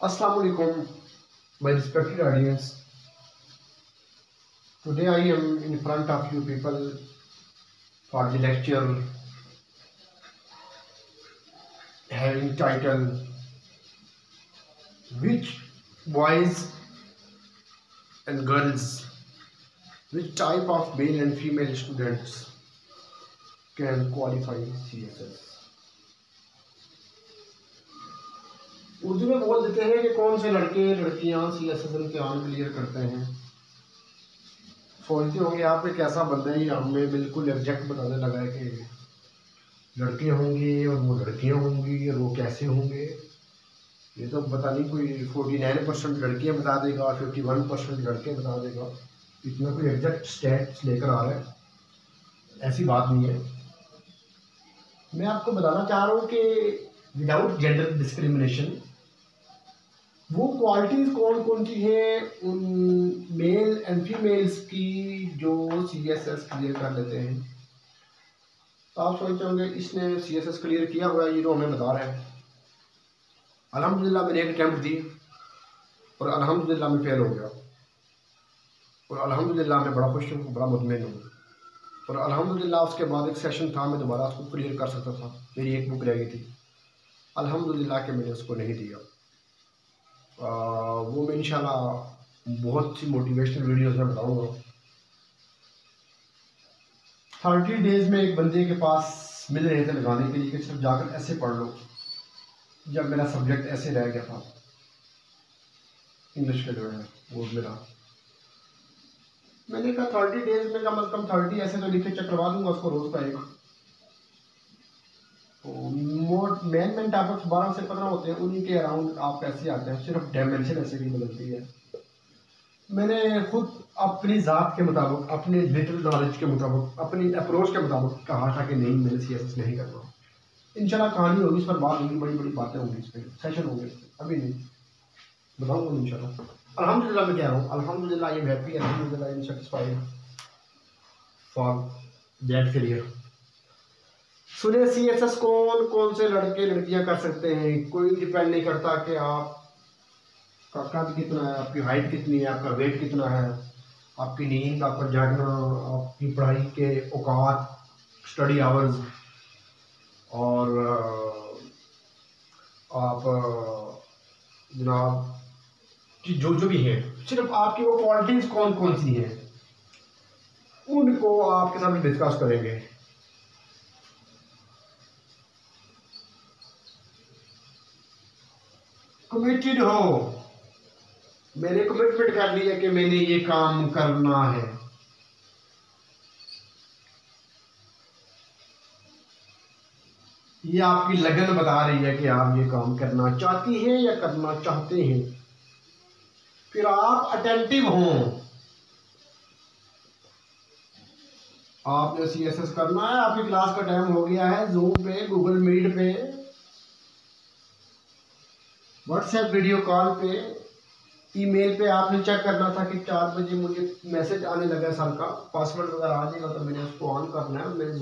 Assalamu alaikum, my respected audience. Today I am in front of you people for the lecture having title Which boys and girls, which type of male and female students can qualify CSS? Urdu में बोल देते हैं कि कौन से लड़के लड़कियां CSS इम्तिहान क्लियर करते हैं। सोचते होंगे आप एक ऐसा बंदा ही हमें बिल्कुल एग्जैक्ट बताने लगा है कि लड़के होंगे और वो लड़कियां होंगी और वो कैसे होंगे। ये तो पता नहीं कोई 49% लड़कियां बता देगा और 51% लड़के बता देगा। इतना कोई एग्जैक्ट स्टैट्स लेकर आ रहा है, ऐसी बात नहीं है। मैं आपको बताना चाह रहा हूँ कि विदाउट जेंडर डिस्क्रिमिनेशन वो क्वालिटीज़ कौन कौन सी हैं उन मेल एंड फीमेल्स की जो CSS क्लियर कर लेते हैं। तो आप सोचते होंगे इसने CSS क्लियर किया हुआ है, ये जो हमें बता रहा है। अल्हम्दुलिल्लाह मैंने एक अटैम्प्ट दी और अल्हम्दुलिल्लाह मैं फेल हो गया और अल्हम्दुलिल्लाह मैं बड़ा खुश हूँ, बड़ा मुतमईन हूँ। और अल्हम्दुलिल्लाह उसके बाद एक सेशन था, मैं दोबारा उसको क्लियर कर सकता था। मेरी एक बुक रह गई थी, अल्हम्दुलिल्लाह के मैंने उसको नहीं दिया। वो मैं इंशाल्लाह बहुत सी मोटिवेशनल वीडियोस में बताऊंगा। 30 डेज़ में एक बंदे के पास मिल रहे थे लगाने के लिए कि सिर्फ जाकर ऐसे पढ़ लो। जब मेरा सब्जेक्ट ऐसे रह गया था, इंग्लिश का जो है वो मेरा, मैंने कहा 30 डेज़ में कम से कम 30 ऐसे तो लिखे चक्रवा दूंगा उसको रोज़ का एक। मेन टॉपिक्स 12 से 15 होते हैं, उन्हीं के अराउंड आप ऐसे आते हैं, सिर्फ डायमेंशन ऐसे भी बदलती है। मैंने खुद अपनी ज़ात के मुताबिक, अपने लिटिल नॉलेज के मुताबिक, अपनी अप्रोच के मुताबिक कहा था कि नहीं, मैंने CSS नहीं करना। इंशाल्लाह कहानी होगी, इस पर बात होगी, बड़ी बड़ी बातें होंगी, इस पर सेशन होंगे, अभी नहीं बताऊँगा इंशाल्लाह। अल्हम्दुलिल्लाह मैं कह रहा हूँ, अल्हम्दुलिल्लाह आई एम हैप्पी, अल्हम्दुलिल्लाह I am satisfied for that career. सुने CSS कौन कौन से लड़के लड़कियां कर सकते हैं। कोई डिपेंड नहीं करता कि आपका कद कितना है, आपकी हाइट कितनी है, आपका वेट कितना है, आपकी नींद, आपका जागना, आपकी पढ़ाई के औकात, स्टडी आवर्स, और आप जनाब जो जो भी है, सिर्फ आपकी वो क्वालिटीज़ कौन कौन सी हैं उनको आपके साथ डिस्कस करेंगे। कमिटेड हो, मैंने कमिटमेंट कर लिया कि मैंने ये काम करना है। ये आपकी लगन बता रही है कि आप ये काम करना चाहती हैं या करना चाहते हैं। फिर आप अटेंटिव हों, आपने CSS करना है। आपकी क्लास का टाइम हो गया है, जूम पे, गूगल मीट पे, व्हाट्सएप वीडियो कॉल पे, ईमेल पे आपने चेक करना था कि 4 बजे मुझे मैसेज आने लगा सर का, पासवर्ड वगैरह आ जाएगा तो मैंने उसको ऑन करना है, मैंने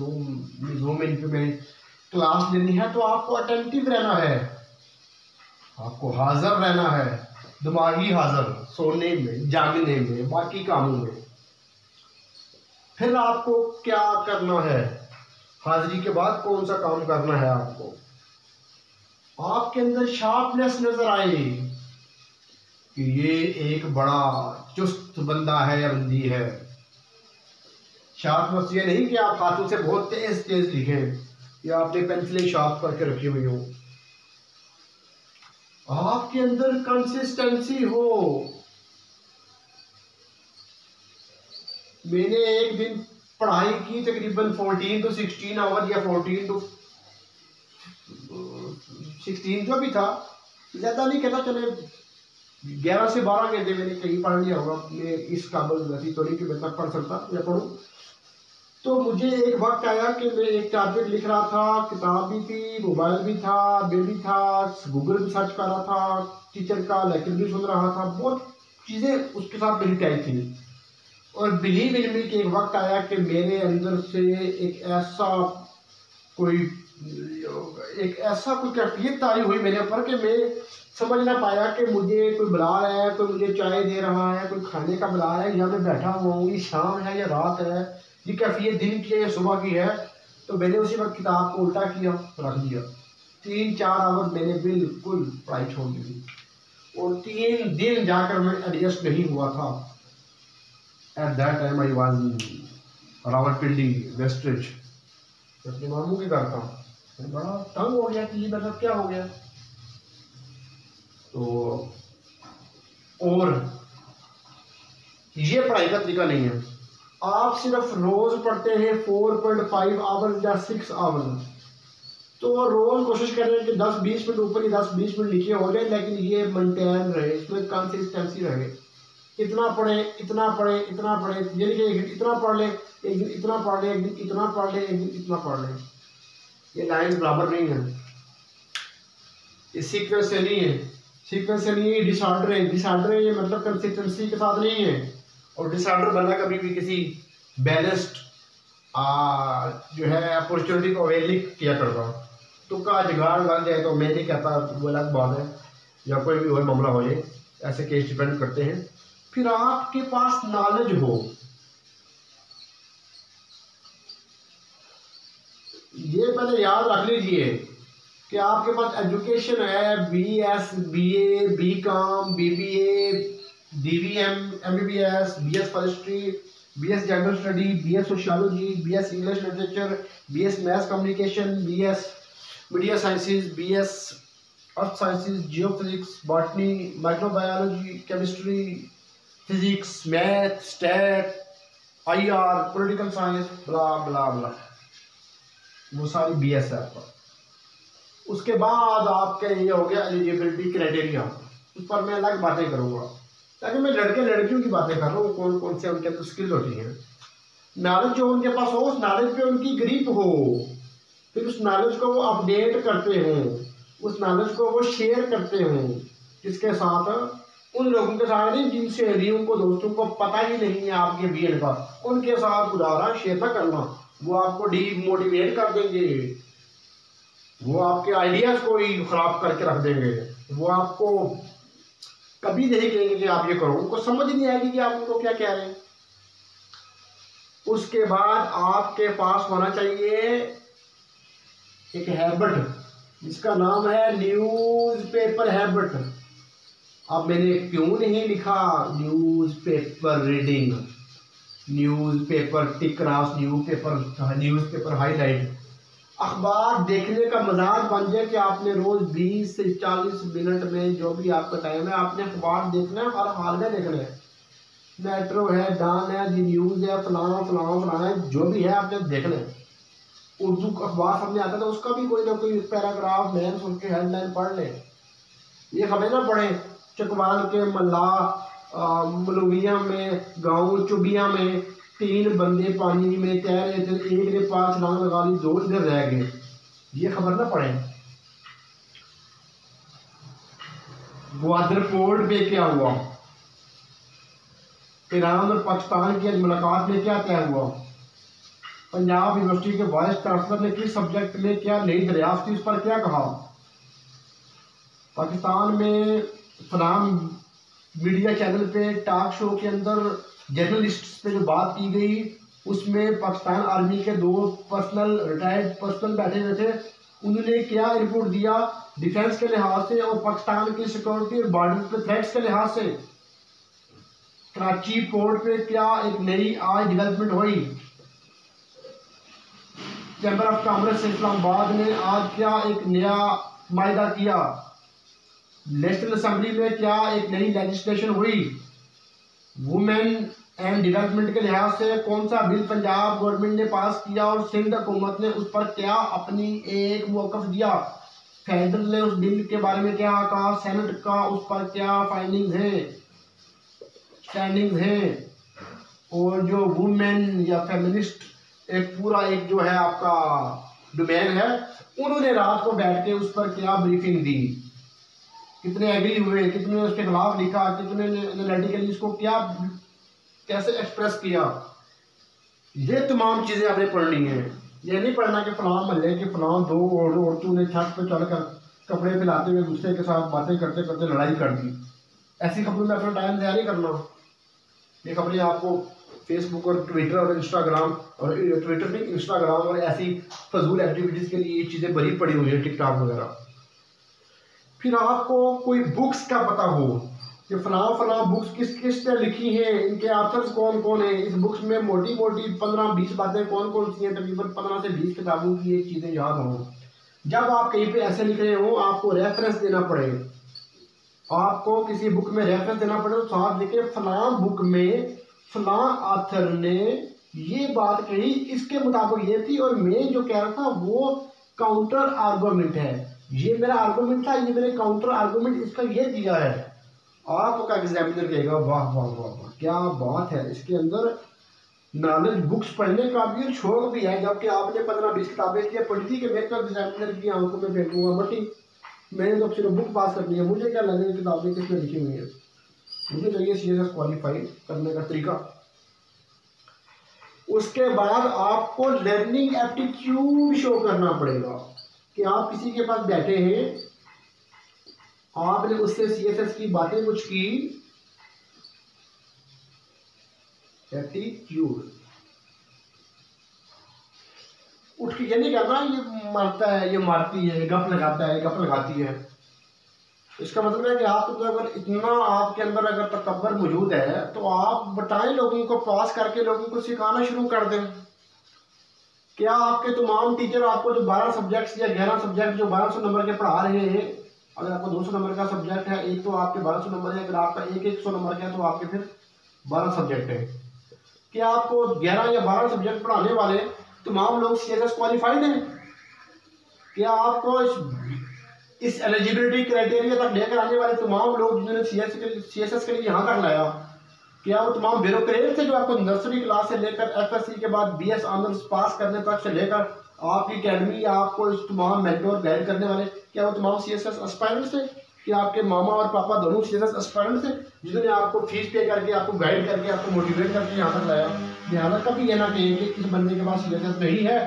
जूम इन पे मैंने क्लास लेनी है। तो आपको अटेंटिव रहना है, आपको हाजिर रहना है, दिमागी हाजिर, सोने में, जागने में, बाकी कामों में। फिर आपको क्या करना है, हाजिरी के बाद कौन सा काम करना है आपको। आपके अंदर शार्पनेस नजर आए कि ये एक बड़ा चुस्त बंदा है या बंदी है। शार्पनेस ये नहीं कि आप हाथों से बहुत तेज तेज लिखें या आपने पेंसिलें शार्प करके रखी हुई हो। आपके अंदर कंसिस्टेंसी हो। मैंने एक दिन पढ़ाई की तकरीबन 14 to 16 आवर या 14 to 16 जो भी था, ज़्यादा नहीं कहता, चले 11 से 12 घंटे मैंने कहीं पढ़ लिया होगा। मैं इस काबिल वैसी तो नहीं कि मैं तक पढ़ सकता या पढ़ूँ। तो मुझे एक वक्त आया कि मैं एक टॉपिक लिख रहा था, किताब भी थी, मोबाइल भी था, बेबी था, गूगल भी सर्च कर रहा था, टीचर का लेक्चर भी सुन रहा था, बहुत चीज़ें उसके साथ मेरी टाइप थी। और बिलीव इन मी कि एक वक्त आया कि मेरे अंदर से एक ऐसा कोई एक ऐसा कोई कैफियत तारी हुई मेरे ऊपर कि मैं समझ ना पाया कि मुझे कोई बुला रहा है, कोई मुझे चाय दे रहा है, कोई खाने का बुला रहा है, या मैं बैठा हुआ हूँ, ये शाम है या रात है, ये कैफियत दिन की है या सुबह की है। तो मैंने उसी वक्त किताब को उल्टा किया, रख दिया। 3-4 आवर मैंने बिल्कुल पढ़ाई छोड़ दी और 3 दिन जाकर मैं एडजस्ट नहीं हुआ था। At that time I was in Rawalpindi Westridge, अपने मामू के घर था। मैं बड़ा तंग हो गया कि ये मतलब क्या हो गया। तो और ये पढ़ाई का तरीका नहीं है। आप सिर्फ रोज पढ़ते हैं 4.5 आवर्स या 6 आवर्स, तो रोज कोशिश करें कि 10-20 मिनट ऊपर ही 10-20 मिनट नीचे हो जाए, लेकिन ये मेंटेन रहे, इसमें कंसिस्टेंसी रहे। इतना पढ़े, इतना पढ़े, इतना पढ़े, यानी कि एक दिन इतना पढ़ ले, एक दिन इतना पढ़ ले, एक दिन इतना पढ़ ले, एक दिन इतना पढ़ ले। ये लाइन बराबर नहीं है, ये सीक्वेंस से नहीं है, सीक्वेंस से नहीं है, डिसऑर्डर है। डिसऑर्डर है ये मतलब कंसिस्टेंसी के साथ नहीं है। और डिसऑर्डर बनना कभी भी किसी बैलेंस्ड जो है अपॉर्चुनिटी को अवेल नहीं किया करता। तो का जुगाड़ लग जाए तो मैं नहीं कहता, वो अलग बात है, या कोई भी और मामला हो जाए, ऐसे केस डिपेंड करते हैं। फिर आपके पास नॉलेज हो, ये पहले याद रख लीजिए कि आपके पास एजुकेशन है, BS, BA, BCom, BBA, DVM, MBBS, BS forestry, BS general study, BS sociology, BS English literature, BS maths communication, BS media sciences, BS earth sciences, geophysics, botany, microbiology, chemistry, physics, math, stat, IR, political science, blah blah blah, वो सारी BS है आपका। उसके बाद आपके ये हो गया एलिजिबिलिटी क्राइटेरिया, उस पर मैं अलग बातें करूँगा, ताकि मैं लड़के लड़कियों की बातें कर रहा हूँ, कौन कौन से उनके अंदर स्किल होती हैं। नॉलेज जो उनके पास हो, उस नॉलेज पे उनकी ग्रिप हो, फिर उस नॉलेज को वो अपडेट करते हों, उस नॉलेज को वो शेयर करते हों, किसके साथ, उन लोगों के साथ नहीं जिन सहेलियों को, दोस्तों को पता ही नहीं है आपके BL का, उनके साथ गुजारा शेयर न करना। वो आपको डीमोटिवेट कर देंगे, वो आपके आइडियाज को ही खराब करके रख देंगे, वो आपको कभी नहीं कहेंगे कि आप ये करो, उनको समझ नहीं आएगी कि आप उनको क्या कह रहे हैं। उसके बाद आपके पास होना चाहिए एक हैबिट, जिसका नाम है न्यूज़पेपर हैबिट। अब मैंने क्यों नहीं लिखा newspaper reading, newspaper tick cross, newspaper highlight. अखबार देखने का मजाक बन जाए कि आपने रोज 20 से 40 मिनट में, जो भी आपका टाइम है, आपने अखबार देखना है, हर हाल में देखना है। मेट्रो है, डॉन है, जी न्यूज़ है, फलाना फलाना फलाना है, जो भी है आपने देखना है। उर्दू अखबार सामने आता है तो उसका भी कोई ना कोई पैराग्राफ मैन सुन के हेडलाइन पढ़ ले। ये खबरें ना पढ़े चकवाल के मल्ला मलूविया में, गाँव चुबिया में 3 बंदे पानी में तैर रहे थे, एक ने 5 छलांग लगा ली, 2 इधर रह गए, ये खबर ना पढ़े। ग्वादर पोर्ट पे क्या हुआ, ईरान और पाकिस्तान की आज मुलाकात में क्या तय हुआ, पंजाब यूनिवर्सिटी के वाइस चांसलर ने किस सब्जेक्ट में क्या नई दरियाफ्त की, उस पर क्या कहा। पाकिस्तान में फलाम मीडिया चैनल पे टॉक शो के अंदर जर्नलिस्ट पे जो बात की गई, उसमें पाकिस्तान आर्मी के 2 रिटायर्ड पर्सनल बैठे हुए थे। उन्होंने क्या रिपोर्ट दिया डिफेंस के लिहाज से और पाकिस्तान की सिक्योरिटी और बॉर्डर पे थ्रेट्स के लिहाज से। कराची पोर्ट पे क्या एक नई आज डेवलपमेंट हुई। चैम्बर ऑफ कॉमर्स इस्लामाबाद ने आज क्या एक नया मायदा किया। नेशनल असेंबली में क्या एक नई लेजिस्लेशन हुई। वुमेन एंड डेवलपमेंट के लिहाज से कौन सा बिल पंजाब गवर्नमेंट ने पास किया और सिंध हुकूमत ने उस पर क्या अपनी एक मौक़िफ़ दिया। फेडरल ने उस बिल के बारे में क्या कहा, सेनेट का उस पर क्या फाइंडिंग्स हैं, स्टैंडिंग्स हैं। और जो वुमेन या फेमिनिस्ट एक पूरा एक जो है आपका डोमेन है, उन्होंने रात को बैठ के उस पर क्या ब्रीफिंग दी, कितने एग्री हुए, कितने उसके खिलाफ लिखा, कितने ने एनालिटिकली इसको क्या कैसे एक्सप्रेस किया। ये तमाम चीज़ें आपने पढ़नी है। ये नहीं पढ़ना कि फलां महल्ले के फलां दो औरतों ने छत पे चढ़कर कपड़े फैलाते हुए दूसरे के साथ बातें करते करते लड़ाई कर दी। ऐसी खबरों में अपना टाइम ज़ाया नहीं करना। ये खबरें आपको फेसबुक और ट्विटर और इंस्टाग्राम और ट्विटर नहीं इंस्टाग्राम और ऐसी फजूल एक्टिविटीज़ के लिए ये चीज़ें बड़ी पड़ी हुई है, टिकटॉक वगैरह। फिर आपको कोई बुक्स का पता हो कि फलां बुक्स किस किस ने लिखी हैं, इनके ऑथर्स कौन कौन हैं, इस बुक्स में मोटी मोटी 15-20 बातें कौन कौन सी हैं, तकरीबन 15 से 20 किताबों की ये चीज़ें याद हों। जब आप कहीं पे ऐसे लिख रहे हो आपको रेफरेंस देना पड़े, आपको किसी बुक में रेफरेंस देना पड़े तो साथ लिखे फलां बुक में फलां ऑथर ने ये बात कही, इसके मुताबिक ये थी और मैं जो कह रहा था वो काउंटर आर्गुमेंट है, ये मेरा आर्गुमेंट था, ये मेरे काउंटर आर्गुमेंट इसका ये दिया है। आपका एग्जामिनर कहेगा वाह वाह वाह वाह क्या बात है, इसके अंदर नॉलेज बुक्स पढ़ने का भी शौक भी है, जबकि आपने 15-20 किताबें इसलिए पढ़ी थी कि मैं तो एग्जामिनर की आंखों में फेंकूंगा बटी, मैंने तो सिर्फ बुक पास करनी है, मुझे क्या लगेगा किताबें किसमें लिखी हुई है, मुझे चाहिए CSS क्वालिफाई करने का तरीका। उसके बाद आपको लर्निंग एप्टीट्यूड शो करना पड़ेगा कि आप किसी के पास बैठे हैं, आपने उससे CSS की बातें कुछ की, एप्टीट्यूड उठ के ये नहीं कहना ये मारता है, ये मारती है, गप लगाता है, गप लगाती है। इसका मतलब है कि आप तो अगर इतना आपके अंदर अगर तकब्बर मौजूद है तो आप बताएं लोगों को, पास करके लोगों को सिखाना शुरू कर दें। क्या आपके तमाम टीचर आपको जो 12 सब्जेक्ट्स या 11 सब्जेक्ट जो 1200 नंबर के पढ़ा रहे हैं, अगर आपको 200 नंबर का सब्जेक्ट है एक तो आपके 1200 नंबर है, अगर आपका 100 नंबर का है तो आपके फिर 12 सब्जेक्ट है। क्या आपको 11 या 12 सब्जेक्ट पढ़ाने वाले तमाम लोग CSS क्वालिफाइड हैं? क्या आपको इस एलिजिबिलिटी क्राइटेरिया तक लेकर आने वाले तमाम लोग जिन्होंने CSS के लिए यहाँ तक लाया, क्या वो तमाम ब्यूरोक्रेट थे जो आपको नर्सरी क्लास से लेकर FSC के बाद BS ऑनर्स पास करने तक से लेकर आपकी अकेडमी आपको इस तमाम मेंटोर गाइड करने वाले, क्या वो तमाम CSS एस्पायरेंट्स थे? कि आपके मामा और पापा दोनों CSS एस्पायरेंट्स थे जिन्होंने आपको फीस पे करके आपको गाइड करके आपको मोटिवेट करके यहाँ तक लाया? लिहाजा कभी ये ना कहें कि इस बंदे के पास CSS नहीं है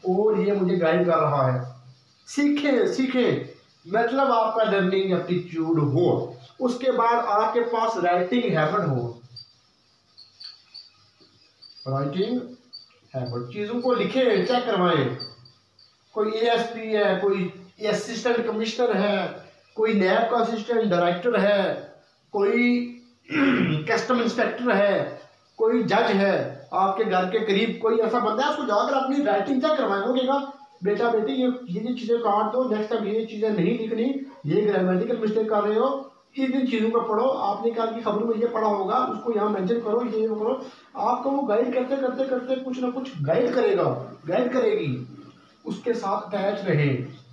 और ये मुझे गाइड कर रहा है। सीखें सीखें, मतलब आपका लर्निंग एप्टीट्यूड हो। उसके बाद आपके पास राइटिंग हैबिट हो, राइटिंग हैबिट, चीज़ों को लिखें, चेक करवाएं। कोई ASP है, कोई असिस्टेंट कमिश्नर है, कोई नैब का असिस्टेंट डायरेक्टर है, कोई कस्टम इंस्पेक्टर है, कोई जज है आपके घर के करीब, कोई ऐसा बंदा है, उसको जाकर अपनी राइटिंग चेक करवाएं। वो कहेगा बेटा बेटी ये चीज़ें काट दो, नेक्स्ट टाइम ये चीज़ें नहीं लिखनी, ये ग्रामेटिकल मिस्टेक कर रहे हो, इन चीज़ों को पढ़ो, आपने कल की खबरों में ये पढ़ा होगा, उसको यहाँ मेंशन करो, ये करो। आपको वो गाइड करते करते करते कुछ ना कुछ गाइड करेगा, गाइड करेगी, उसके साथ अटैच रहे।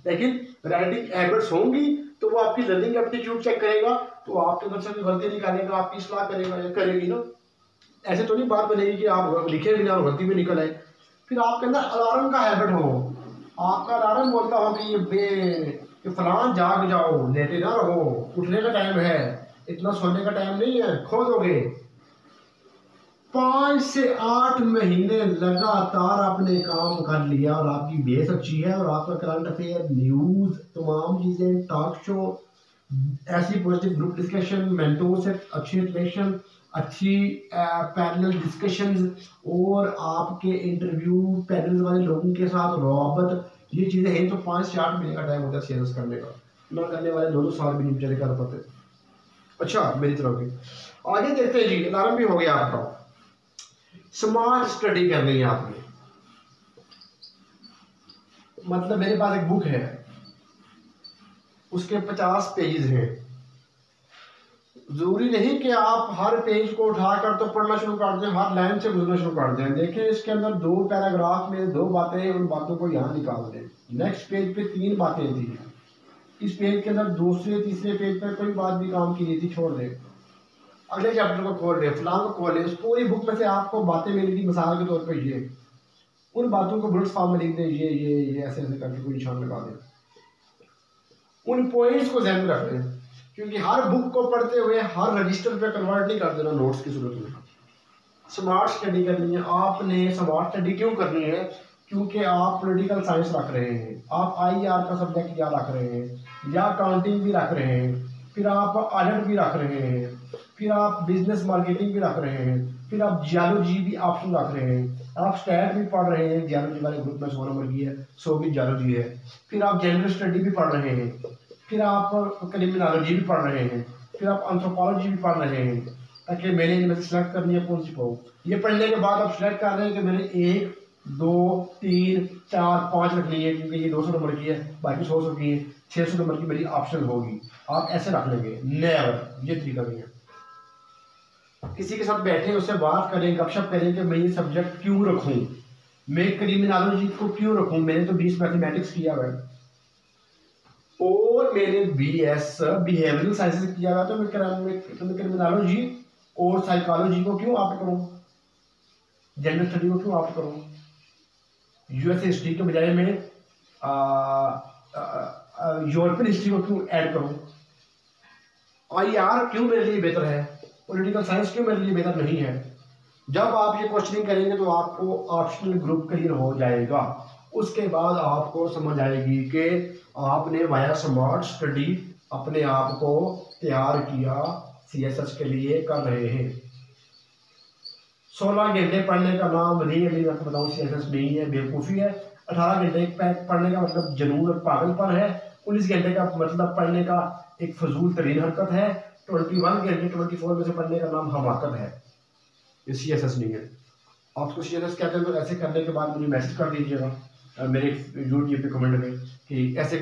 लेकिन राइटिंग हैबिट्स होंगी तो वो आपकी लर्निंग एप्टीट्यूड चेक करेगा, तो आपके अंदर से भी गलती निकालेगा, आपकी सलाह करेगा या करेगी ना। ऐसे तो नहीं बात बनेगी कि आप लिखे बिना और गलती में निकल आए। फिर आपके अंदर अलार्म का हैबिट हो, आपका अलार्म बोलता हो कि ये फलां जाग जाओ, लेटे ना रहो, उठने का टाइम है, इतना सोने का टाइम नहीं है, खो दोगे। 5 से 8 महीने लगातार आपने काम कर लिया और आपकी बेस अच्छी है और आपका करंट अफेयर, न्यूज़, तमाम चीज़ें, टॉक शो, ऐसी पॉजिटिव ग्रुप डिस्कशन, मेंटोर से अच्छी इंटरेक्शन, अच्छी पैनल डिस्कशंस और आपके इंटरव्यू पैनल वाले लोगों के साथ रौबत, ये चीज़ें हैं। तो 5 से 8 महीने का टाइम होता है CSS करने का, ना करने वाले 2-2 साल भी नहीं बेचारे कर पाते। अच्छा, मेरी तरफ की आगे देखते हैं जी। अलार्म भी हो गया आपका। स्मार्ट स्टडी करनी है आपने, मतलब मेरे पास एक बुक है, उसके 50 पेजेस हैं। जरूरी नहीं कि आप हर पेज को उठाकर तो पढ़ना शुरू कर दें, हर लाइन से गुजरना शुरू कर दें। देखें इसके अंदर 2 पैराग्राफ में 2 बातें हैं, उन बातों को यहाँ निकाल दें। नेक्स्ट पेज पे 3 बातें थी, इस पेज के अंदर दूसरे तीसरे पेज पर कोई बात भी काम की नहीं थी, छोड़ दें। अगले चैप्टर को खोल रहे, फलां को खोल रहे, उस पूरी बुक में से आपको बातें मिली थी मिसाल के तौर पर, ये उन बातों को बुलेट फॉर्म में लिख दें, ये ऐसे ऐसे करके कोई निशान लगा दें। उन पॉइंट्स को ध्यान में रख दें, क्योंकि हर बुक को पढ़ते हुए हर रजिस्टर पे कन्वर्ट नहीं कर देना नोट्स की सूरत में। स्मार्ट स्टडी करनी है आपने। स्मार्ट स्टडी क्यों करनी है? क्योंकि आप पॉलिटिकल साइंस रख रहे हैं, आप आईआर का सब्जेक्ट या रख रहे हैं, या अकाउंटिंग भी रख रहे हैं, फिर आप ऑडिट भी रख रहे हैं, फिर आप बिजनेस मार्केटिंग भी रख रहे हैं, फिर आप जियोलॉजी भी ऑप्शन रख रहे हैं, आप स्टैट भी पढ़ रहे हैं, जियोलॉजी वाले ग्रुप में 100 नंबर की है, 100 की जियोलॉजी है, फिर आप जनरल स्टडी भी पढ़ रहे हैं, फिर आप क्रिमिनोलॉजी भी पढ़ रहे हैं, फिर आप एंथ्रोपोलॉजी भी पढ़ रहे हैं, ताकि मैंने इनमें सेलेक्ट करनी है कौन सी पाऊँ। ये पढ़ने के बाद आप सेलेक्ट कर रहे हैं कि मैंने 1 2 3 4 5 रखनी है, क्योंकि ये 200 नंबर की है, बाकी 100 की है, 600 नंबर की मेरी ऑप्शन होगी। आप ऐसे रख लेंगे, नेवर, ये तरीका नहीं है। किसी के साथ बैठे उससे बात करें, गपशप करें कि मैं ये सब्जेक्ट क्यों रखूं, मैं क्रिमिनोलॉजी को क्यों रखूं, मैंने तो 20 मैथमेटिक्स किया हुआ है और मैंने BS बिहेवियरल साइंसेस किया हुआ, तो मैं क्रिमिनोलॉजी और साइकोलॉजी को क्यों ऑप्ट करूं, जनरल स्टडी को क्यों ऑप्ट करूं, यूएस हिस्ट्री के बजाय मैं यूरोपियन हिस्ट्री को क्यों ऐड करूं, आईआर क्यों मेरे लिए बेहतर है, पॉलिटिकल साइंस क्यों मेरे लिए बेहतर नहीं है। जब आप ये क्वेश्चनिंग करेंगे तो आपको ऑप्शनल ग्रुप क्लियर हो जाएगा। उसके बाद आपको समझ आएगी कि आपने वाया स्मार्ट स्टडी अपने आप को तैयार किया, CSS के लिए कर रहे हैं। 16 घंटे पढ़ने का नाम रियली मैं बताऊँ CSS नहीं है, बेवकूफ़ी है। 18 घंटे पढ़ने का मतलब जनून और पागलपन है। 19 घंटे का मतलब पढ़ने का एक फजूल तरीन हरकत है। 21 घंटे 24 में से पढ़ने का नाम हमाकत है। ये CSS नहीं है। आपको CSS कहते हैं तो ऐसे करने के बाद मुझे मैसेज कर दीजिएगा मेरे यूट्यूब पे कमेंट में कि ऐसे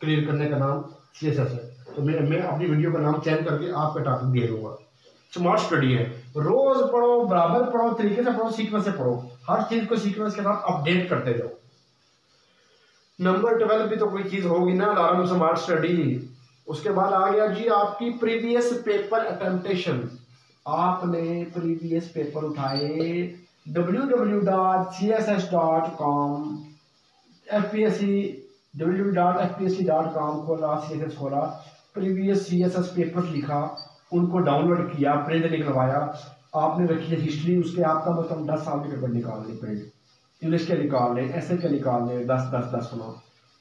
क्लियर करने का नाम CSS है, तो मैं अपनी वीडियो का नाम चेंज करके आपका टॉपिक दे दूंगा। स्मार्ट स्टडी है, रोज पढ़ो, बराबर पढ़ो, तरीके से पढ़ो, सीक्वेंस से पढ़ो, हर चीज को सीक्वेंस के साथ अपडेट करते जाओ। नंबर 12 भी तो कोई चीज होगी ना, अलार्म स्मार्ट स्टडी। उसके बाद आ गया जी आपकी प्रीवियस पेपर अटेम्प्टेशन। आपने प्रीवियस पेपर उठाए www.css.com, www.fpsc.com खोला, CSS खोला, प्रीवियस CSS पेपर लिखा, उनको डाउनलोड किया, प्रिंट निकलवाया, आपने रखी है हिस्ट्री, उसके आपका मतलब 10 साल के पेपर निकालने, प्रिंट इंग्लिश के निकाल लें, ऐसे के निकाल लें, 10 सुना।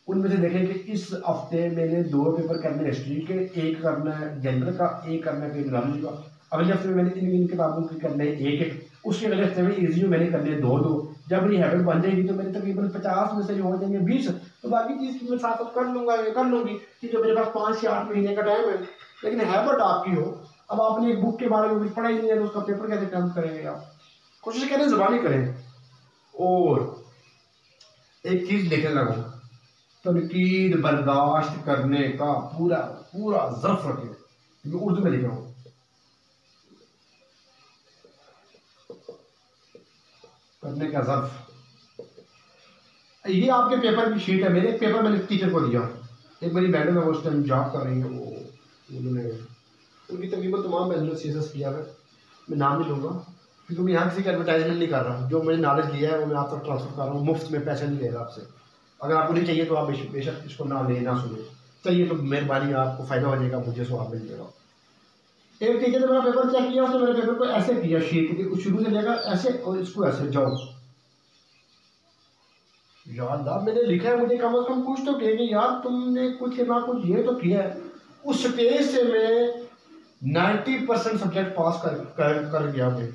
उनमें से देखें कि इस हफ्ते मैंने 2 पेपर करने हिस्ट्री के, एक करना है जनरल का, एक करना है क्रिमिनोलॉजी का। अगले हफ्ते में मैंने इन किताबों के करने एक, उसके अगले हफ्ते में इजी मैंने करने 2। जब मेरी हैबिट बन जाएगी तो मेरे तकरीबन 50 में से जो हो जाएंगे 20, तो बाकी चीज़ की मैं साथ कर लूँगी कि जो मेरे पास 5 से 8 महीने का टाइम है। लेकिन हैबिट आपकी हो। अब आपने एक बुक के बारे में कुछ पढ़ा ही नहीं है तो उसका पेपर कैसे अटेम्प्ट करेंगे आप? कोशिश करें ज़बानी करें। और एक चीज़ लिखने लगो, तनकीद बर्दाश्त करने का पूरा पूरा ज़र्फ रखें, क्योंकि उर्दू में लिखा हूँ। करने का ज़र्फ, ये आपके पेपर की शीट है। मेरे एक पेपर मैंने टीचर को दिया, एक मेरी मैडम है वो उस टाइम जॉब कर रही है, वो उन्होंने उनकी तकरीबन तमाम मैंने CSS किया है, मैं नाम नहीं लूँगा क्योंकि मैं यहाँ किसी का एडवर्टाइजमेंट नहीं कर रहा। जो मैंने नॉलेज लिया है वो मैं आप तक ट्रांसफर कर रहा हूँ, मुफ्त में, पैसे नहीं ले रहा आपसे। अगर आपको नहीं चाहिए तो आप बेशक इसको ना लें, ना सुने। चाहिए तो मेहरबानी, आपको फ़ायदा हो जाएगा, मुझे स्वाब मिल जाएगा। एक टीचर ने मेरा पेपर चेक किया, उसने मेरे पेपर को ऐसे किया, शीट के शुरू से लेकर ऐसे और इसको ऐसे जाओ। यार मैंने लिखा है, मुझे कम से कम कुछ तो कहेंगे यार, तुमने कुछ ना कुछ ये तो किया है। उस स्टेज से मैं 90% सब्जेक्ट पास कर गया मैं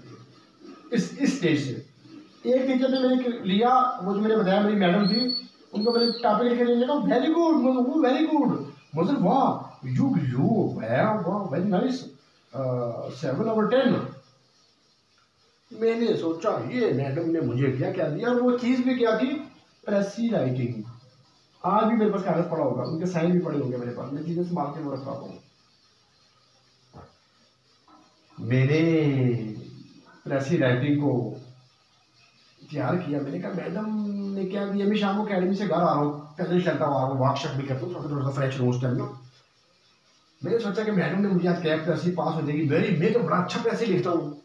इस स्टेज से। एक टीचर ने मैंने लिया, वो जो मैंने बताया मेरी मैडम थी, उनको मैंने टॉपिक लिखे, लिखा वेरी गुड, वेरी गुड, मतलब वाह यू वाह वेरी नाइस, 7/10। मैंने सोचा ये मैडम ने मुझे क्या दिया, और वो चीज़ भी क्या थी, प्रेसी राइटिंग। आज भी मेरे पास कागज पड़ा होगा, उनके साइन भी पड़े होंगे मेरे पास, मैं चीजें संभाल के वो रखा हूँ। मैंने प्रेसी राइटिंग को तैयार किया। मैंने कहा मैडम ने क्या दिया, मैं शाम को अकेडमी से घर आ रहा हूँ, पैदल चलता हुआ आ रहा हूँ, वॉकशॉप भी करता हूँ, थोड़ा सा फ्रेश रोज टाइम ना। मैंने सोचा कि मैडम ने मुझे आज क्या प्रेसी पास हो जाएगी, मैं तो बड़ा अच्छा प्रेसी लिखता हूँ।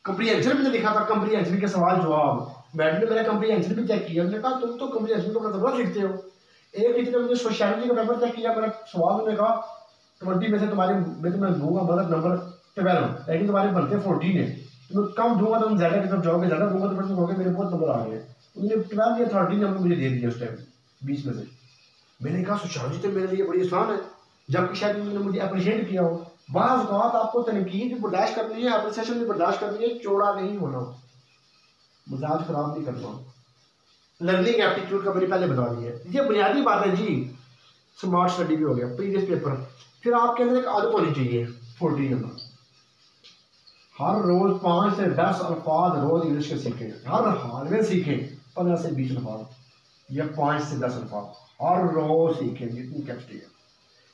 कंप्रीहेंशन मैंने लिखा था, कंप्रीहेंशन के सवाल जवाब। मैडम ने मेरा कंप्रीहेंशन भी चेक किया, उन्होंने कहा तुम तो कंप्रीहेंशन को बड़ा जबरदस्त लिखते हो। एक टीचर ने मुझे सोशियोलॉजी का पेपर चेक किया, मेरा सवाल, उन्होंने कहा 20 में से तुम्हारे मैं तुम्हें दूंगा मतलब नंबर 12, लेकिन तुम्हारे बनते 14 है, तुम्हें कम दूंगा तो तुम ज्यादा की तरफ जाओगे, ज्यादा दूंगा तो फिर तुम कहोगे मेरे बहुत नंबर आ गए। उन्होंने 12 अथॉरिटी नंबर मुझे दे दिया उस टाइम 20 में से। मैंने कहा सुशांत जी तो मेरे लिए बड़ी आसान है, जबकि शायद उन्होंने मुझे अप्रिशिएट किया हो। बाज़ बात आपको तनकीद भी बर्दाश्त करनी है, अप्रिसिएशन भी बर्दाश्त करनी है, चौड़ा नहीं होना, मिजाज खराब नहीं करना। लर्निंग एप्टीट्यूड का मैंने पहले बता दिया, ये बुनियादी बात है जी। स्मार्ट स्टडी भी हो गया, प्रीवियस पेपर। फिर आपके अंदर एक आदत होनी चाहिए 40 नंबर, हर रोज 5 से 10 अल्फाज रोज इंग्लिश के सीखें, हर हाल में सीखें 15 से 20 अल्फाज या 5 से 10 अल्फाज हर रोज सीखें जितनी कैपेसिटी है।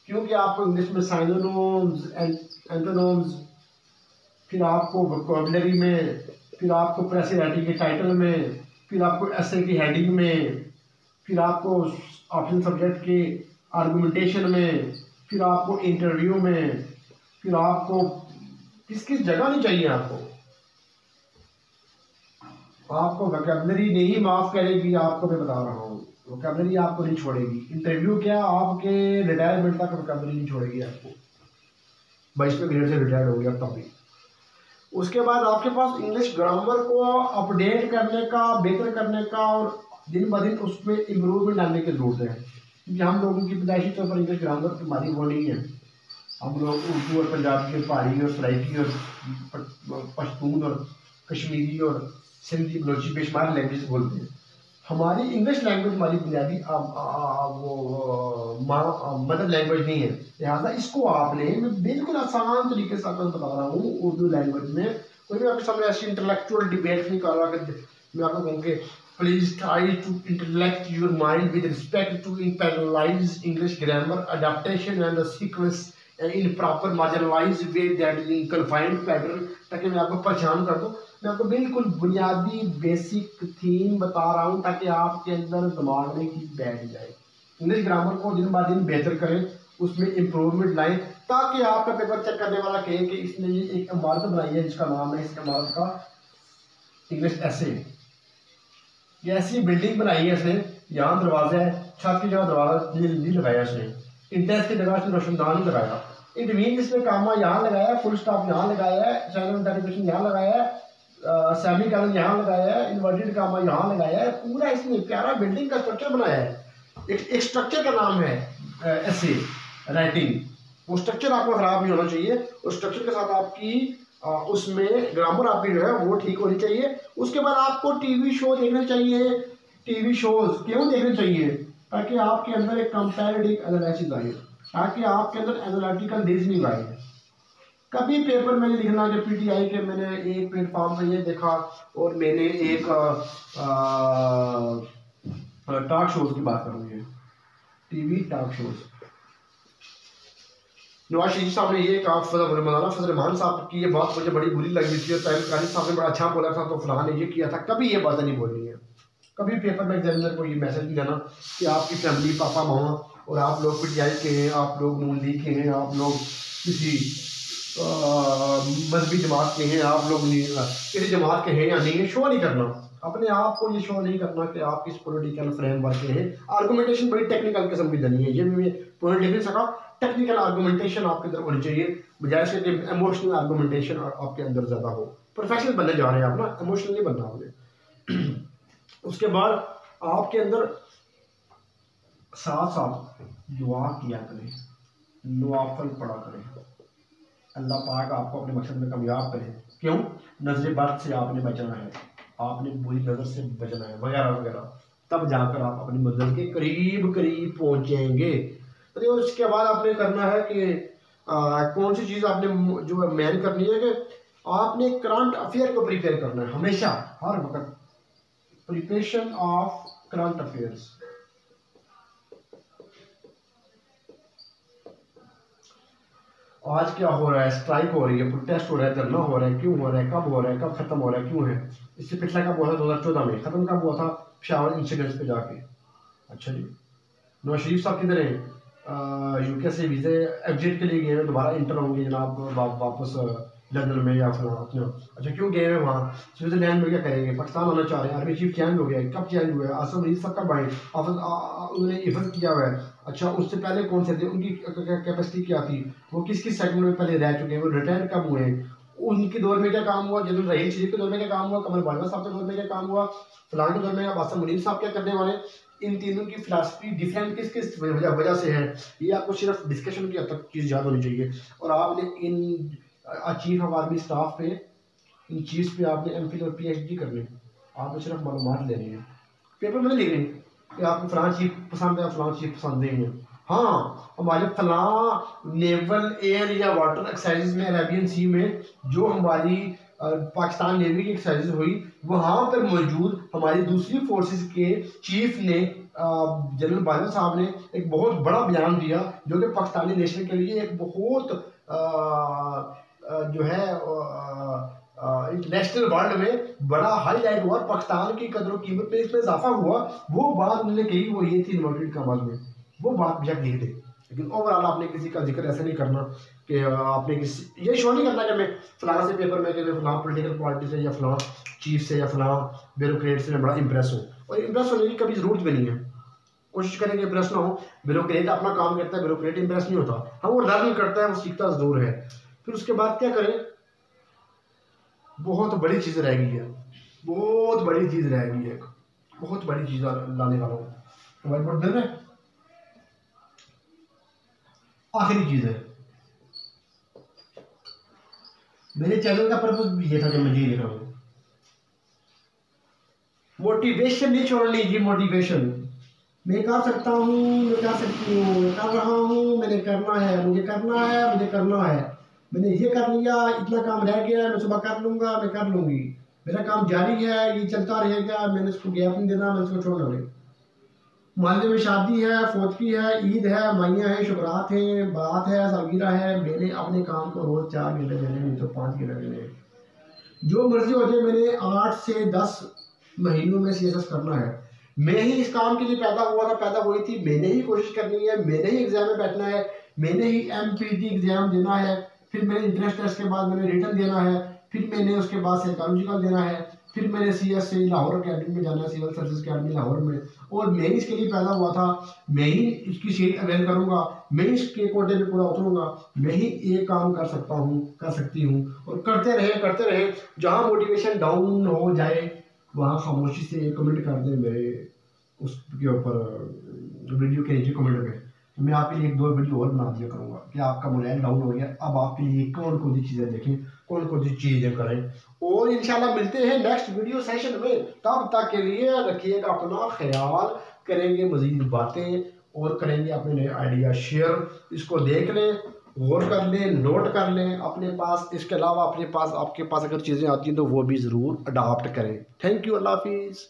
क्योंकि आपको इंग्लिश में साइनोनिम्स, एंटोनिम्स, फिर आपको वोकैबुलरी में, फिर आपको प्रेस राइटिंग के टाइटल में, फिर आपको एसे की हेडिंग में, फिर आपको ऑप्शनल सब्जेक्ट के आर्गुमेंटेशन में, फिर आपको इंटरव्यू में, फिर आपको किस किस जगह नहीं चाहिए आपको वोकैबुलरी नहीं माफ़ करेगी। आपको मैं बता रहा हूँ, वोकैबुलरी आपको नहीं छोड़ेगी। इंटरव्यू क्या, आपके रिटायरमेंट तक वोकैबुलरी नहीं छोड़ेगी आपको। 22वें ग्रेड से रिटायर्ड हो गया तब भी। उसके बाद आपके पास इंग्लिश ग्रामर को अपडेट करने का, बेहतर करने का और दिन ब दिन उसमें इम्प्रूवमेंट लाने की जरूरत है। क्योंकि हम लोगों की पैदाइशी तौर पर इंग्लिश ग्रामर हमारी वो नहीं है। हम लोग उर्दू और पंजाबी और पहाड़ी और सराइकी और पश्तून और कश्मीरी और सिंधी बलोची बेशुमार लैंग्वेज बोलते हैं। हमारी इंग्लिश लैंग्वेज हमारी बुनियादी मदर लैंग्वेज नहीं है। लिहाजा इसको आपने, मैं बिल्कुल आसान तरीके से आपको बता रहा हूँ उर्दू लैंग्वेज में। कोई भी आपके सामने ऐसी इंटेलेक्चुअल डिबेट नहीं कर रहा कि मैं आपको कहूँ कि please try to intellect your mind with respect to paralyse English grammar adaptation and the sequence in proper marginalised way that is in confined pattern, ताकि मैं आपको पहचान कर दूँ। मैं आपको बिल्कुल बुनियादी बेसिक थीम बता रहा हूँ ताकि आपके अंदर दिमाग में की बैठ जाए। इंग्लिश ग्रामर को दिन ब दिन बेहतर करें, उसमें इम्प्रूवमेंट लाएं, ताकि आपका पेपर चेक करने वाला कहे कि इसने ये एक इमारत बनाई है जिसका नाम है, इस इमारत का इंग्लिश ऐसे, ये ऐसी बिल्डिंग बनाई है इसने, यहाँ दरवाजा है, छत की जगह दरवाजा नहीं लगाया इसने, इंटेंस की जगह इसने रोशनदान नहीं लगाया, इंटरवीन इसने कामा यहाँ लगाया है, फुल स्टॉप यहाँ लगाया है, साइलेंट डेरिवेशन यहाँ लगाया है, सेमी कॉलन यहाँ लगाया है, इन्वर्टेड कामा यहाँ लगाया है। पूरा इसने प्यारा बिल्डिंग का स्ट्रक्चर बनाया है। एक स्ट्रक्चर का नाम है ऐसे राइटिंग। वो स्ट्रक्चर आपको खराब नहीं होना चाहिए, उस स्ट्रक्चर के साथ आपकी उसमें ग्रामर आपकी जो है वो ठीक होनी चाहिए। उसके बाद आपको टीवी शो देखने चाहिए। टीवी शोज क्यों देखने चाहिए? ताकि आपके अंदर एक कंपैरेटिव एनालिसिस आए, ताकि आपके अंदर एनालिटिकल रीजनिंग आए। कभी पेपर में लिखना कि पीटीआई के मैंने एक प्लेटफॉर्म पे ये देखा और मैंने एक टॉक शोज की बात करूँगी, TV talk shows. Nawaz Sharif साहब ने ये कहा, मौलाना फजल रहमान साहब की ये बात मुझे बड़ी बुरी लगी थी, और तहरीर साहब ने बड़ा अच्छा बोला था, तो फलां ने ये किया था। कभी ये बातें नहीं बोलनी है। कभी पेपर में एग्जामिनर को ये मैसेज नहीं देना कि आपकी फैमिली पापा मामा और आप लोग पीटीआई के हैं, आप लोग नून लीग के हैं, आप लोग किसी मजहबी जमात के हैं, आप लोग किसी जमात के हैं या नहीं है। शो नहीं करना, अपने आप को ये शो नहीं करना कि आप किस पॉलिटिकल फ्रेमवर्क के हैं। आर्गूमेंटेशन बड़ी टेक्निकल किस्म की देनी है, ये भी मैं पॉइंट लिख नहीं सका। टेक्निकल आर्गूमेंटेशन आपके अंदर होनी चाहिए, बजाय से कि इमोशनल आर्गूमेंटेशन आपके अंदर ज़्यादा हो। प्रोफेशनल बनने जा रहे हैं आप ना, इमोशनल नहीं बनना आपने। उसके बाद आपके अंदर साथ साथ दुआ किया करें, नवाफल पढ़ा करें, अल्लाह पाक आपको अपने मकसद में कामयाब करे। क्यों? नजर बद से आपने बचना है, आपने बुरी नज़र से बचना है, वगैरह वगैरह। तब जाकर आप अपनी मंजिल के करीब करीब पहुंचेंगे। तो उसके बाद आपने करना है कि कौन सी चीज़ आपने जो है मैन करनी है कि आपने करंट अफेयर को प्रिपेयर करना है हमेशा, हर वक्त। Preparation of current affairs. आज क्या हो रहा है? स्ट्राइक हो रही है, प्रोटेस्ट हो रहा है, धरना हो रहा है, क्यों हो रहा है, कब हो रहा है, कब खत्म हो रहा है, क्यों है? इससे पिछला कब हुआ था? 2014 में। खत्म कब हुआ था? पेशावर इंसिडेंट्स पे जाके। अच्छा जी, नवाज शरीफ साहब किधर हैं? यूके से वीज़े एग्जिट के लिए गए हैं, दोबारा इंटर होंगे जनाब वापस लंदन में या फिर अपने। अच्छा, क्यों गए हैं वहाँ? स्विट्जरलैंड में क्या करेंगे? पाकिस्तान आना चाह रहे हैं। आर्मी चीफ चेंज हो गया, कब चेंज हुआ है? आसम अजीज साहब कब आए? उन्होंने इफत किया हुआ है। अच्छा, उससे पहले कौन से थे? उनकी कैपेसिटी क्या थी? वो किस किस सेगमेंट में पहले रह चुके हैं? वो रिटायर कब हुए हैं? उनके दौर में क्या काम हुआ, जनरल रहीम शरीफ के दौर में क्या काम हुआ, कमर बाजवा साहब के दौर में क्या काम हुआ, फलान के दौर में बादशाह मुनीर साहब क्या करने वाले। इन तीनों की फिलासफी डिफरेंट किस किस वजह से है, ये आपको सिर्फ डिस्कशन की हद तक चीज़ याद होनी चाहिए। और आपने in chief of army staff पे, इन चीज़ पे आपने एमफिल और PhD करनी है, आपने सिर्फ मालूमात लेनी है, पेपर में नहीं लिखनी कि आपको फलान चीफ पसंद है फलान चीफ पसंद नहीं है। हाँ, हमारे फलां नेवल एयर या वाटर एक्सरसाइज में अरेबियन सी में जो हमारी पाकिस्तान नेवी की एक्सरसाइज हुई, वहाँ पर मौजूद हमारी दूसरी फोर्सेस के चीफ ने जनरल बाजवा साहब ने एक बहुत बड़ा बयान दिया, जो कि पाकिस्तानी नेशन के लिए एक बहुत जो है इंटरनेशनल वर्ल्ड में बड़ा हाईलाइट हुआ, पाकिस्तान की कदर कीमत में इसमें इजाफा हुआ। वो बात उन्होंने कही, वो ये थी इन्वर्टेड कमाल में, वो बात बेशक लिख दे, लेकिन ओवरऑल आपने किसी का जिक्र ऐसा नहीं करना कि आपने किसी ये शो नहीं करना कि मैं फलां से पेपर में कि मैं फलां पॉलिटिकल पार्टी से या फलां चीफ से या फलां ब्यूरोक्रेट से मैं बड़ा इंप्रेस हूँ। और इंप्रेस होने की कभी ज़रूरत भी नहीं है, कोशिश करें कि इंप्रेस ना हो। ब्यूरोक्रेट अपना काम करता है, ब्यूरोक्रेट इंप्रेस नहीं होता। हाँ, वो लर्न करता है, वो सीखता ज़रूर है। फिर उसके बाद क्या करें, बहुत बड़ी चीज़ रह गई है, बहुत बड़ी चीज़ रह गई है, बहुत बड़ी चीज़ लाने वाला हूँ हमारे पास दिन है। आखिरी चीज़ है, मेरे चैनल का पर्पस भी ये था कि मैं ये लिख रहा हूँ, मोटिवेशन नहीं छोड़नी जी। मोटिवेशन मैं कर सकता हूँ, मैं कर सकती हूँ, मैं कर रहा हूँ, मैंने करना है, मुझे करना है, मुझे करना है, मैंने ये कर लिया, इतना काम रह गया, मैं सुबह कर लूँगा, मैं कर लूँगी, मेरा काम जारी है, ये चलता रहेगा, मैंने इसको गैप नहीं देना, मैंने इसको छोड़ना नहीं। मोहल्ले में शादी है, फौतगी है, ईद है, माइयाँ हैं, शुक्रात हैं, बात है, सालगिरह है, मैंने अपने काम को रोज़ 4 घंटे देने, नहीं तो 5 घंटे देने, जो मर्जी हो जाए। मैंने 8 से 10 महीनों में CSS करना है। मैं ही इस काम के लिए पैदा हुआ था, पैदा हुई थी, मैंने ही कोशिश करनी है, मैंने ही एग्जाम में बैठना है, मैंने ही MPD एग्जाम देना है, फिर मैंने इंट्रेंस टेस्ट के बाद मैंने रिटर्न देना है, फिर मैंने उसके बाद साइकोलॉजिकल देना है, फिर मैंने CS से लाहौर अकेडमी में जाना है, सिविल सर्विस अकेडमी लाहौर में, और मैं ही इसके लिए पैदा हुआ था, मैं ही इसकी सीट अवेल करूँगा, मैं ही इसके कोटे में पूरा उतरूँगा, मैं ही ये काम कर सकता हूँ, कर सकती हूँ। और करते रहे। जहाँ मोटिवेशन डाउन हो जाए वहाँ खामोशी से कमेंट कर दें मेरे उसके ऊपर वीडियो के नीचे कमेंट में, तो मैं आपके लिए 1-2 वीडियो और बना दिया करूँगा कि आपका मोराल डाउन हो गया, अब आपके लिए कौन सी चीज़ें देखें, कौन सी चीज़ें करें। और इंशाल्लाह मिलते हैं नेक्स्ट वीडियो सेशन में, तब तक के लिए रखिएगा अपना ख्याल, करेंगे मज़ीद बातें और करेंगे अपने नए आइडिया शेयर। इसको देख लें, गौर कर लें, नोट कर लें अपने पास। इसके अलावा आपके पास अगर चीज़ें आती हैं तो वो भी ज़रूर अडॉप्ट करें। थैंक यू, अल्लाह हाफिज़।